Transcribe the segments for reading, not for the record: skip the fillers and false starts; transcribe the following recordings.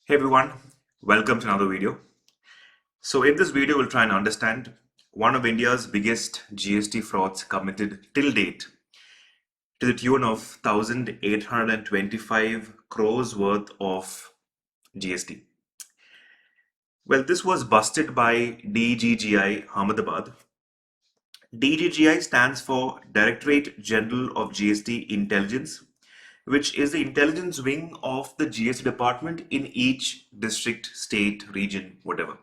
Hey everyone, welcome to another video. So in this video, we'll try and understand one of India's biggest GST frauds committed till date to the tune of 1,825 crores worth of GST. Well, this was busted by DGGI Ahmedabad. DGGI stands for Directorate General of GST Intelligence, which is the intelligence wing of the GST department in each district, state, region, whatever.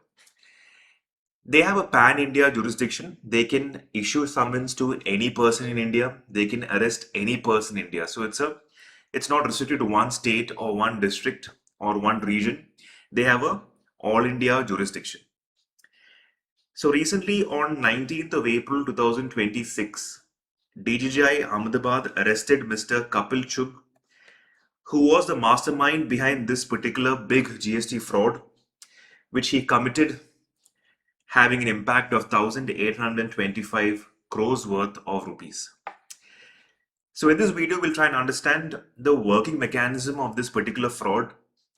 They have a pan-India jurisdiction. They can issue summons to any person in India. They can arrest any person in India. So it's not restricted to one state or one district or one region. They have a all India jurisdiction. So recently on 19th of April 2026, DGGI Ahmedabad arrested Mr. Kapil Chugh, who was the mastermind behind this particular big GST fraud, which he committed having an impact of 1,825 crores worth of rupees. So in this video, we'll try and understand the working mechanism of this particular fraud.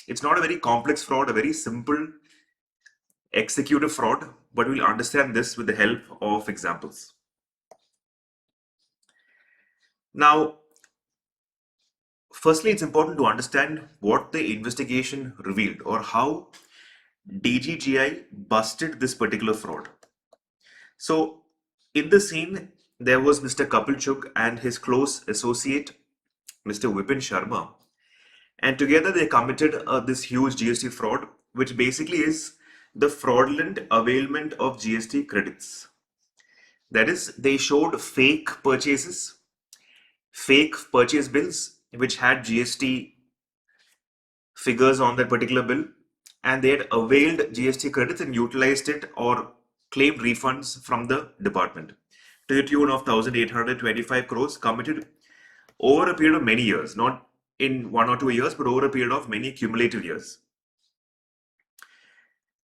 It's not a very complex fraud, a very simple executive fraud, but we'll understand this with the help of examples. Now, firstly, it's important to understand what the investigation revealed or how DGGI busted this particular fraud. So in the scene, there was Mr. Kapil Chugh and his close associate, Mr. Vipin Sharma. And together they committed this huge GST fraud, which basically is the fraudulent availment of GST credits. That is, they showed fake purchases, fake purchase bills, which had GST figures on that particular bill, and they had availed GST credits and utilized it or claimed refunds from the department to the tune of 1,825 crores committed over a period of many years, not in 1 or 2 years, but over a period of many cumulative years.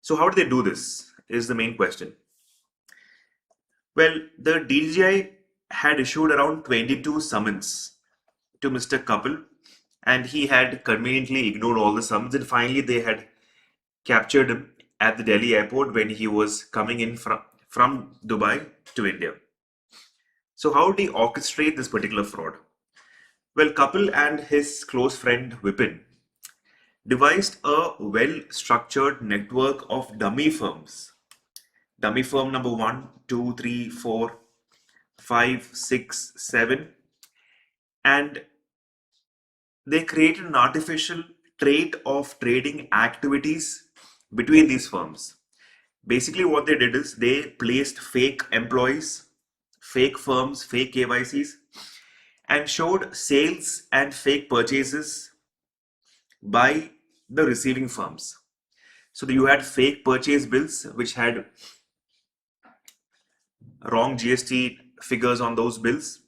So how did they do this is the main question. Well, the DGI had issued around 22 summons to Mr. Kapil, and he had conveniently ignored all the summons, and finally they had captured him at the Delhi airport when he was coming in from Dubai to India. So how did he orchestrate this particular fraud? Well, Kapil and his close friend Vipin devised a well-structured network of dummy firms. Dummy firm number 1, 2, 3, 4, 5, 6, 7, and they created an artificial trait of trading activities between these firms. Basically, what they did is they placed fake employees, fake firms, fake KYCs, and showed sales and fake purchases by the receiving firms. So you had fake purchase bills which had wrong GST figures on those bills,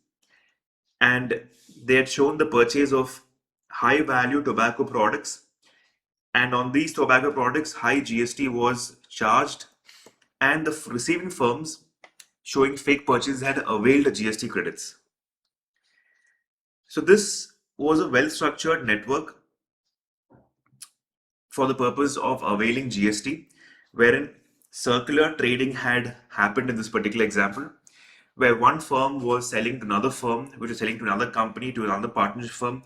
and they had shown the purchase of high value tobacco products, and on these tobacco products high GST was charged, and the receiving firms showing fake purchases had availed GST credits. So this was a well-structured network for the purpose of availing GST, wherein circular trading had happened in this particular example, where one firm was selling to another firm, which was selling to another company, to another partnership firm,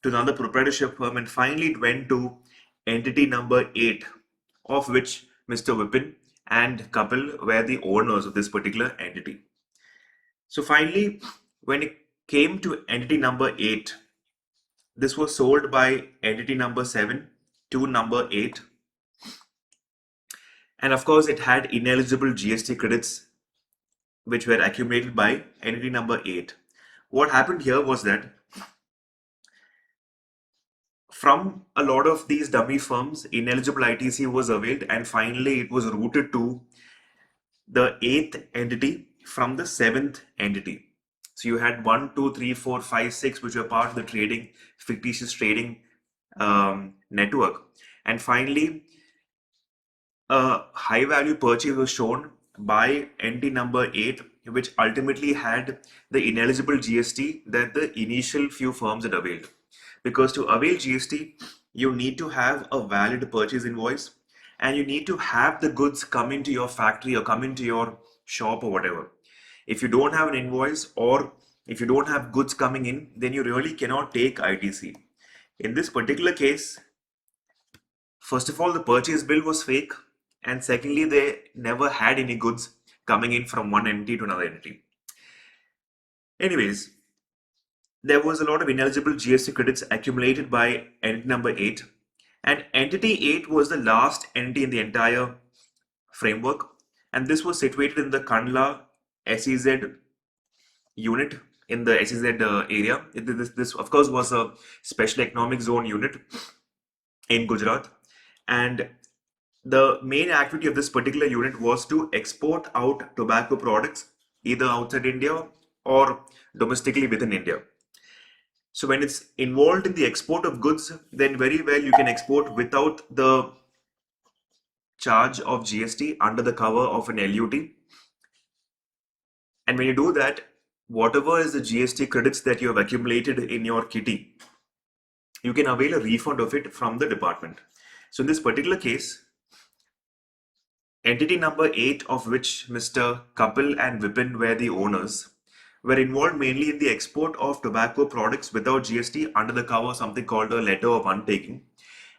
to another proprietorship firm, and finally it went to entity number 8, of which Mr. Vipin and Kapil were the owners of this particular entity. So finally, when it came to entity number 8, this was sold by entity number 7 to number 8. And of course, it had ineligible GST credits which were accumulated by entity number 8. What happened here was that from a lot of these dummy firms, ineligible ITC was availed, and finally it was routed to the 8th entity from the 7th entity. So you had 1, 2, 3, 4, 5, 6, which were part of the trading, fictitious trading network. And finally, a high value purchase was shown by entity number 8, which ultimately had the ineligible GST that the initial few firms had availed. Because to avail GST, you need to have a valid purchase invoice, and you need to have the goods come into your factory or come into your shop or whatever. If you don't have an invoice, or if you don't have goods coming in, then you really cannot take ITC. In this particular case, first of all, the purchase bill was fake, and secondly, they never had any goods coming in from one entity to another entity. Anyways, there was a lot of ineligible GST credits accumulated by entity number 8, and entity 8 was the last entity in the entire framework, and this was situated in the Kandla SEZ unit in the SEZ area. This, of course, was a special economic zone unit in Gujarat, and the main activity of this particular unit was to export out tobacco products either outside India or domestically within India. So when it's involved in the export of goods, then very well you can export without the charge of GST under the cover of an LUT. And when you do that, whatever is the GST credits that you have accumulated in your kitty, you can avail a refund of it from the department. So in this particular case, entity number 8, of which Mr. Kapil and Vipin were the owners, were involved mainly in the export of tobacco products without GST under the cover of something called a letter of untaking.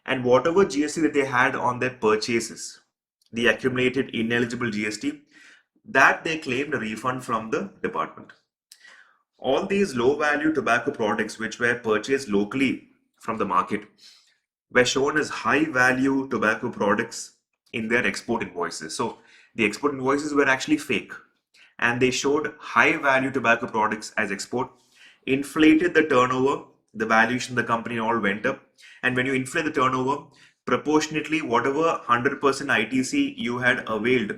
And whatever GST that they had on their purchases, the accumulated ineligible GST, that they claimed a refund from the department. All these low value tobacco products which were purchased locally from the market were shown as high value tobacco products in their export invoices. So the export invoices were actually fake, and they showed high value tobacco products as export, inflated the turnover, the valuation of the company all went up. And when you inflate the turnover, proportionately, whatever 100% ITC you had availed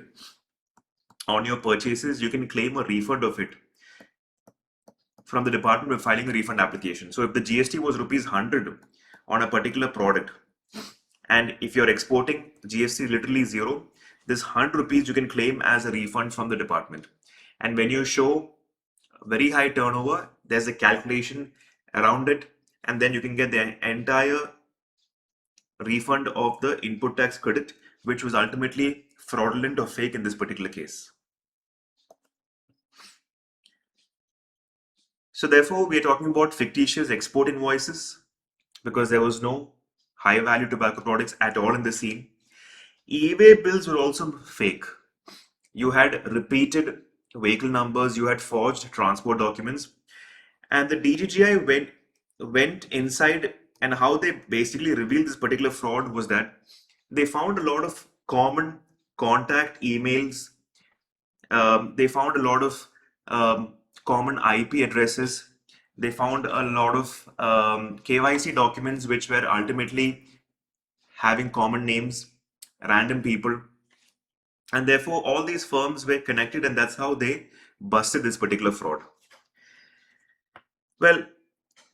on your purchases, you can claim a refund of it from the department by filing a refund application. So if the GST was rupees 100 on a particular product, and if you're exporting, GST literally 0, this 100 rupees you can claim as a refund from the department. And when you show very high turnover, there's a calculation around it, and then you can get the entire refund of the input tax credit, which was ultimately fraudulent or fake in this particular case. So therefore, we are talking about fictitious export invoices because there was no high value tobacco products at all in the scene. eBay bills were also fake. You had repeated vehicle numbers, you had forged transport documents, and the DGGI went inside, and how they basically revealed this particular fraud was that they found a lot of common contact emails. They found a lot of common IP addresses. They found a lot of KYC documents which were ultimately having common names, random people, and therefore all these firms were connected, and that's how they busted this particular fraud. Well,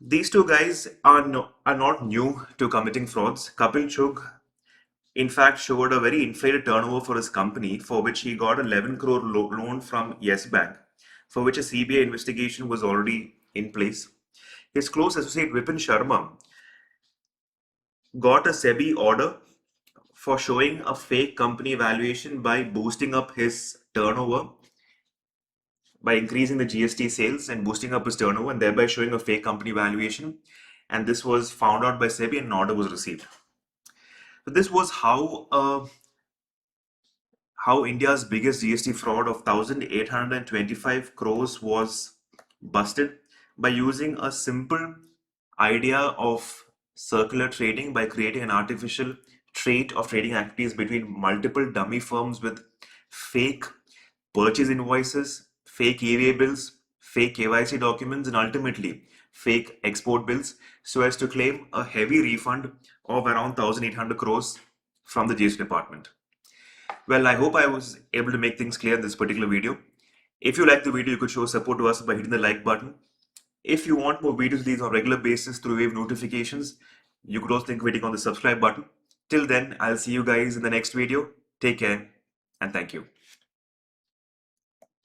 these two guys are not new to committing frauds. Kapil Chugh, in fact, showed a very inflated turnover for his company, for which he got 11 crore loan from Yes Bank, for which a CBI investigation was already in place. His close associate Vipin Sharma got a SEBI order for showing a fake company valuation by boosting up his turnover, by increasing the GST sales and boosting up his turnover, and thereby showing a fake company valuation. And this was found out by SEBI, and an order was received. So this was how India's biggest GST fraud of 1,825 crores was busted, by using a simple idea of circular trading, by creating an artificial trait of trading activities between multiple dummy firms with fake purchase invoices, fake EVA bills, fake KYC documents, and ultimately fake export bills, so as to claim a heavy refund of around 1,800 crores from the GST department. Well, I hope I was able to make things clear in this particular video. If you like the video, you could show support to us by hitting the like button. If you want more videos like these on a regular basis through wave notifications, you could also think of hitting on the subscribe button. Till then, I'll see you guys in the next video. Take care and thank you.